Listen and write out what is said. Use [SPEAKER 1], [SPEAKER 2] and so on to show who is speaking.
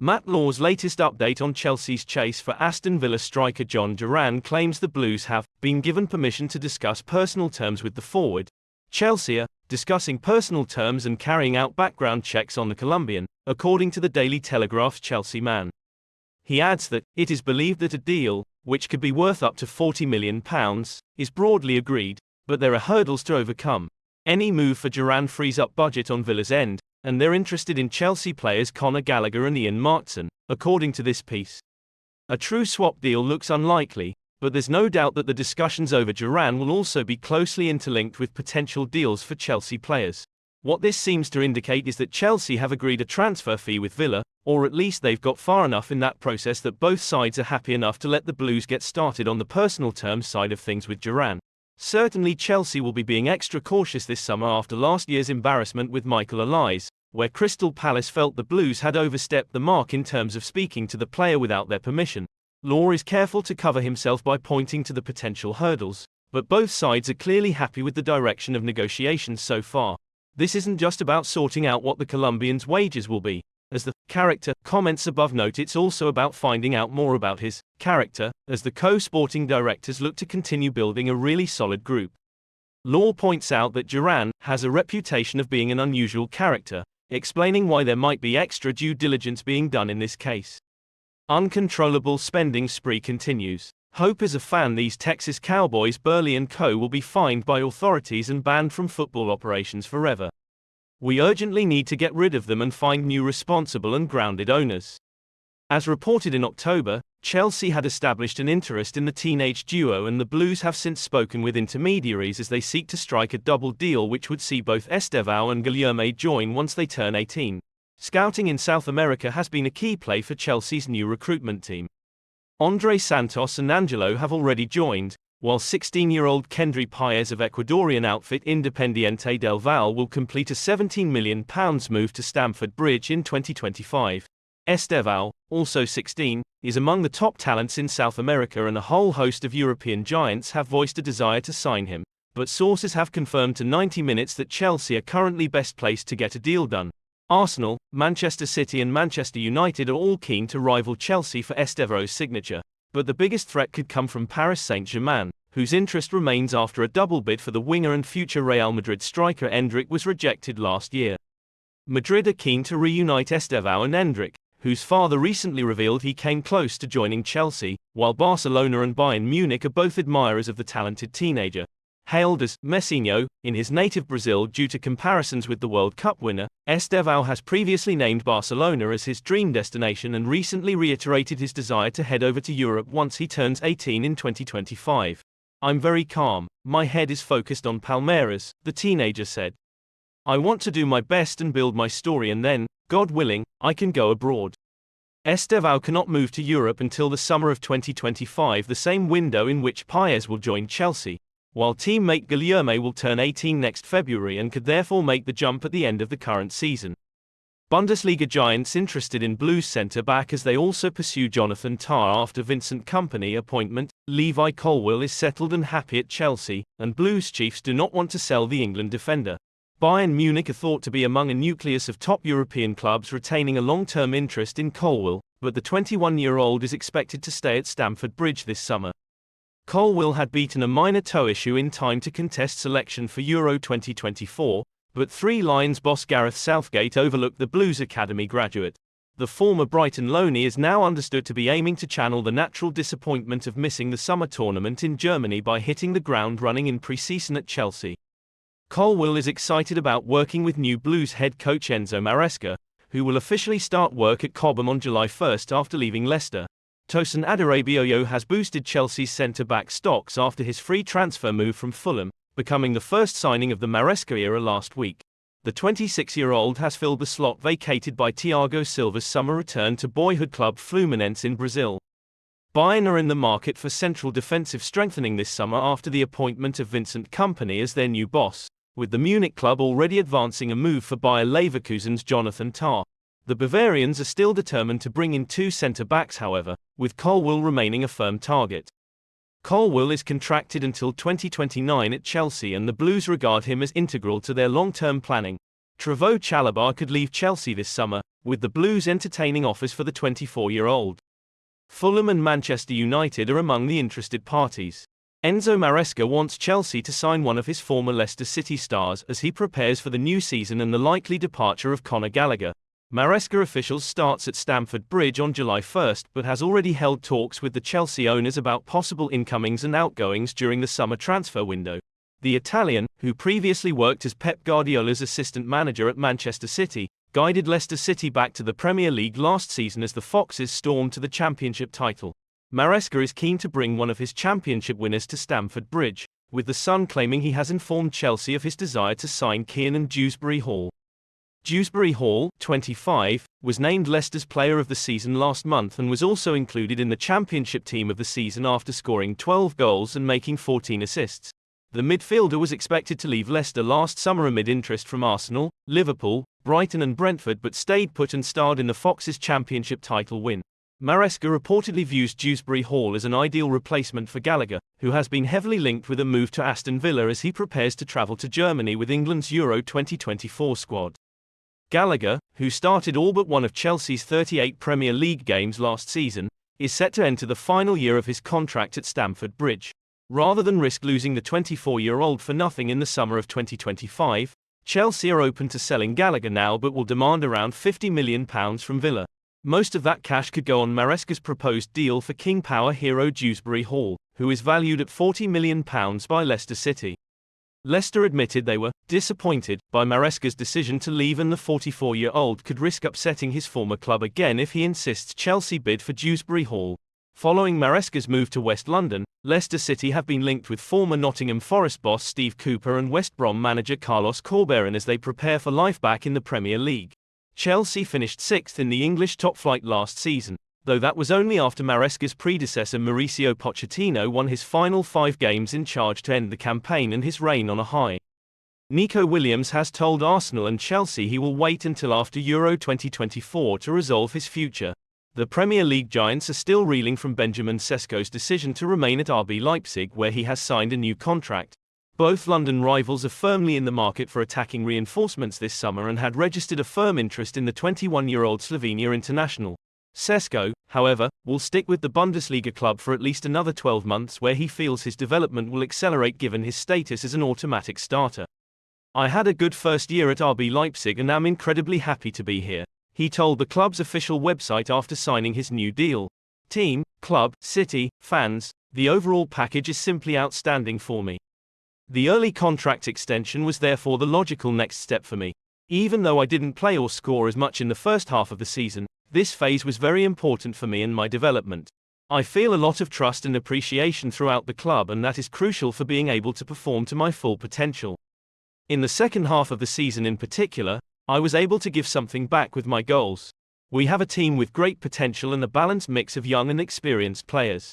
[SPEAKER 1] Matt Law's latest update on Chelsea's chase for Aston Villa striker Jhon Duran claims the Blues have been given permission to discuss personal terms with the forward. Chelsea are discussing personal terms and carrying out background checks on the Colombian, according to the Daily Telegraph's Chelsea man. He adds that it is believed that a deal, which could be worth up to £40 million, is broadly agreed, but there are hurdles to overcome. Any move for Duran frees up budget on Villa's end, and they're interested in Chelsea players Conor Gallagher and Ian Martson, according to this piece. A true swap deal looks unlikely, but there's no doubt that the discussions over Duran will also be closely interlinked with potential deals for Chelsea players. What this seems to indicate is that Chelsea have agreed a transfer fee with Villa, or at least they've got far enough in that process that both sides are happy enough to let the Blues get started on the personal terms side of things with Duran. Certainly Chelsea will be being extra cautious this summer after last year's embarrassment with Michael Olise, where Crystal Palace felt the Blues had overstepped the mark in terms of speaking to the player without their permission. Law is careful to cover himself by pointing to the potential hurdles, but both sides are clearly happy with the direction of negotiations so far. This isn't just about sorting out what the Colombian's wages will be. As the character comments above note, it's also about finding out more about his character, as the co-sporting directors look to continue building a really solid group. Law points out that Duran has a reputation of being an unusual character, explaining why there might be extra due diligence being done in this case. Uncontrollable spending spree continues. Hope is a fan these Texas Cowboys Boehly and co. will be fined by authorities and banned from football operations forever. We urgently need to get rid of them and find new responsible and grounded owners. As reported in October, Chelsea had established an interest in the teenage duo, and the Blues have since spoken with intermediaries as they seek to strike a double deal which would see both Estevao and Guilherme join once they turn 18. Scouting in South America has been a key play for Chelsea's new recruitment team. Andre Santos and Angelo have already joined, while 16-year-old Kendry Paez of Ecuadorian outfit Independiente del Valle will complete a £17 million move to Stamford Bridge in 2025. Estevao, also 16, is among the top talents in South America, and a whole host of European giants have voiced a desire to sign him, but sources have confirmed to 90 Minutes that Chelsea are currently best placed to get a deal done. Arsenal, Manchester City and Manchester United are all keen to rival Chelsea for Estevao's signature, but the biggest threat could come from Paris Saint-Germain, whose interest remains after a double bid for the winger and future Real Madrid striker Endrick was rejected last year. Madrid are keen to reunite Estevao and Endrick, whose father recently revealed he came close to joining Chelsea, while Barcelona and Bayern Munich are both admirers of the talented teenager. Hailed as Messinho in his native Brazil due to comparisons with the World Cup winner, Estevao has previously named Barcelona as his dream destination and recently reiterated his desire to head over to Europe once he turns 18 in 2025. "I'm very calm, my head is focused on Palmeiras," the teenager said. "I want to do my best and build my story, and then, God willing, I can go abroad." Estevao cannot move to Europe until the summer of 2025, the same window in which Paez will join Chelsea, while teammate Guilherme will turn 18 next February and could therefore make the jump at the end of the current season. Bundesliga giants interested in Blues centre-back as they also pursue Jonathan Tah after Vincent Kompany appointment. Levi Colwill is settled and happy at Chelsea, and Blues chiefs do not want to sell the England defender. Bayern Munich are thought to be among a nucleus of top European clubs retaining a long-term interest in Colwill, but the 21-year-old is expected to stay at Stamford Bridge this summer. Colwill had beaten a minor toe issue in time to contest selection for Euro 2024, but Three Lions boss Gareth Southgate overlooked the Blues Academy graduate. The former Brighton loanee is now understood to be aiming to channel the natural disappointment of missing the summer tournament in Germany by hitting the ground running in pre-season at Chelsea. Colwill is excited about working with new Blues head coach Enzo Maresca, who will officially start work at Cobham on July 1 after leaving Leicester. Tosin Adarabioyo has boosted Chelsea's centre-back stocks after his free transfer move from Fulham, becoming the first signing of the Maresca era last week. The 26-year-old has filled the slot vacated by Thiago Silva's summer return to boyhood club Fluminense in Brazil. Bayern are in the market for central defensive strengthening this summer after the appointment of Vincent Kompany as their new boss, with the Munich club already advancing a move for Bayer Leverkusen's Jonathan Tah. The Bavarians are still determined to bring in two centre-backs, however, with Colwill remaining a firm target. Colwill is contracted until 2029 at Chelsea, and the Blues regard him as integral to their long-term planning. Trevoh Chalobah could leave Chelsea this summer, with the Blues entertaining offers for the 24-year-old. Fulham and Manchester United are among the interested parties. Enzo Maresca wants Chelsea to sign one of his former Leicester City stars as he prepares for the new season and the likely departure of Conor Gallagher. Maresca officials starts at Stamford Bridge on July 1 but has already held talks with the Chelsea owners about possible incomings and outgoings during the summer transfer window. The Italian, who previously worked as Pep Guardiola's assistant manager at Manchester City, guided Leicester City back to the Premier League last season as the Foxes stormed to the Championship title. Maresca is keen to bring one of his Championship winners to Stamford Bridge, with the Sun claiming he has informed Chelsea of his desire to sign Kiernan Dewsbury Hall. Dewsbury Hall, 25, was named Leicester's Player of the Season last month and was also included in the Championship team of the season after scoring 12 goals and making 14 assists. The midfielder was expected to leave Leicester last summer amid interest from Arsenal, Liverpool, Brighton and Brentford but stayed put and starred in the Foxes' Championship title win. Maresca reportedly views Dewsbury Hall as an ideal replacement for Gallagher, who has been heavily linked with a move to Aston Villa as he prepares to travel to Germany with England's Euro 2024 squad. Gallagher, who started all but one of Chelsea's 38 Premier League games last season, is set to enter the final year of his contract at Stamford Bridge. Rather than risk losing the 24-year-old for nothing in the summer of 2025, Chelsea are open to selling Gallagher now but will demand around £50 million from Villa. Most of that cash could go on Maresca's proposed deal for King Power hero Dewsbury Hall, who is valued at £40 million by Leicester City. Leicester admitted they were disappointed by Maresca's decision to leave and the 44-year-old could risk upsetting his former club again if he insists Chelsea bid for Dewsbury Hall. Following Maresca's move to West London, Leicester City have been linked with former Nottingham Forest boss Steve Cooper and West Brom manager Carlos Corberán as they prepare for life back in the Premier League. Chelsea finished 6th in the English top flight last season, though that was only after Maresca's predecessor Mauricio Pochettino won his final 5 games in charge to end the campaign and his reign on a high. Nico Williams has told Arsenal and Chelsea he will wait until after Euro 2024 to resolve his future. The Premier League giants are still reeling from Benjamin Sesko's decision to remain at RB Leipzig where he has signed a new contract. Both London rivals are firmly in the market for attacking reinforcements this summer and had registered a firm interest in the 21-year-old Slovenia international. Sesko, however, will stick with the Bundesliga club for at least another 12 months where he feels his development will accelerate given his status as an automatic starter. "I had a good first year at RB Leipzig and am incredibly happy to be here," he told the club's official website after signing his new deal. "Team, club, city, fans, the overall package is simply outstanding for me. The early contract extension was therefore the logical next step for me. Even though I didn't play or score as much in the first half of the season, this phase was very important for me and my development. I feel a lot of trust and appreciation throughout the club and that is crucial for being able to perform to my full potential. In the second half of the season in particular, I was able to give something back with my goals. We have a team with great potential and a balanced mix of young and experienced players.